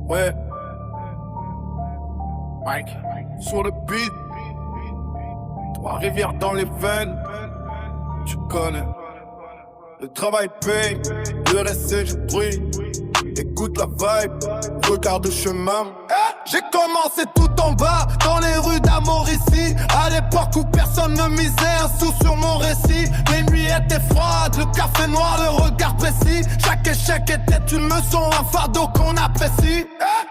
Ouais. Mike, sur le beat. Trois-Rivières dans les veines. Tu connais. Le travail paye, le reste c'est du bruit. Écoute la vibe, regarde le chemin. J'ai commencé tout en bas, dans les rues d'amour ici. À l'époque où personne ne misait un sou sur mon récit. Les nuits étaient froides, le café noir, le regard précis. Chaque échec était une leçon, un fardeau qu'on apprécie.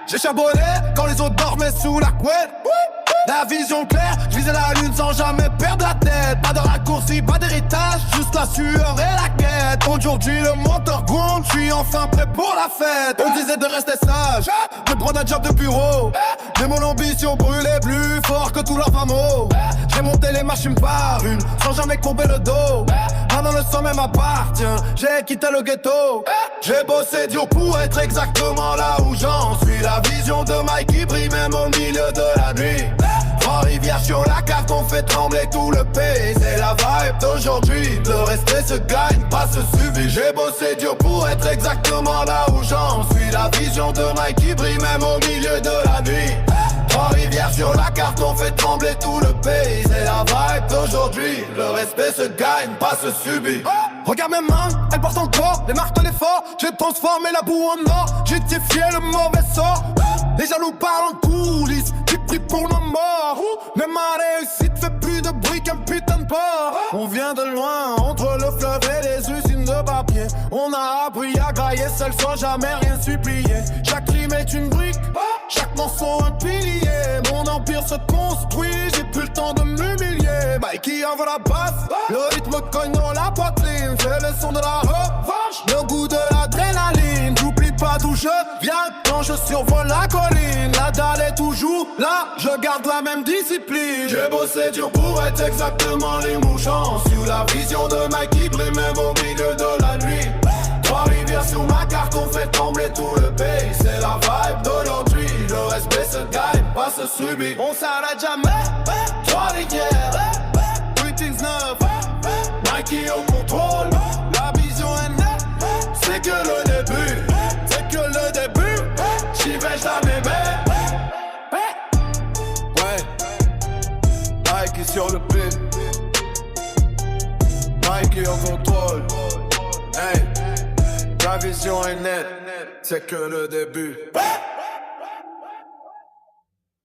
J'ai charbonné quand les autres dormaient sous la couette. La vision claire, je visais la lune sans jamais perdre la tête. Pas de raccourci, pas d'héritage, juste la sueur et la quête. Aujourd'hui le moteur gronde, je suis enfin prêt pour la fête. On disait de rester sage, de prendre un job de bureau. Mais mon ambition brûlait plus fort que tous leurs fameaux. J'ai monté les machines par une, sans jamais courber le dos. Maintenant le sommet m'appartient, j'ai quitté le ghetto. J'ai bossé dur pour être exactement là où j'en suis. La vision de Mike qui brille même au milieu de la nuit. Trois-Rivières sur la carte, on fait trembler tout le pays. C'est la vibe d'aujourd'hui, le respect se gagne, pas se subit. J'ai bossé dur pour être exactement là où j'en suis. La vision de Mike qui brille même au milieu de la nuit. Trois-Rivières sur la carte, on fait trembler tout le pays. C'est la vibe d'aujourd'hui, le respect se gagne, pas se subit. Regarde mes mains, elles portent encore les marques de l'effort. J'ai transformé la boue en or, j'ai défié le mauvais sort. Les jaloux parlent en coulisses, j'ai pris pour nos morts. Mais ma réussite fait plus de bruit qu'un putain de porc. On vient de loin, entre le fleuve et les usines de papier. On a appris à grailler seul sans jamais rien supplier. Chaque rime est une brique, chaque morceau un pilier. Mon empire se construit, j'ai plus le temps de m'humilier. Mikey envoie la basse, le rythme cogne dans la poitrine. C'est le son de la revanche, le goût de l'adrénaline. J'oublie pas d'où je viens quand je survole la colline. La dalle est toujours là, je garde la même discipline. J'ai bossé dur pour être exactement les mouchants. Sur la vision de Mikey brille même au milieu de la nuit. Trois-Rivières sur ma carte, on fait trembler tout le pays. C'est la vibe d'aujourd'hui, le respect se gagne, pas se subit. On s'arrête jamais, Trois-Rivières, everything's neuf. Mikey au contrôle, la vision est nette. C'est que le début, c'est que le début. J'y vais, jamais ouais, Mikey sur le beat, Mikey au contrôle. Hey, la vision est nette, c'est que le début.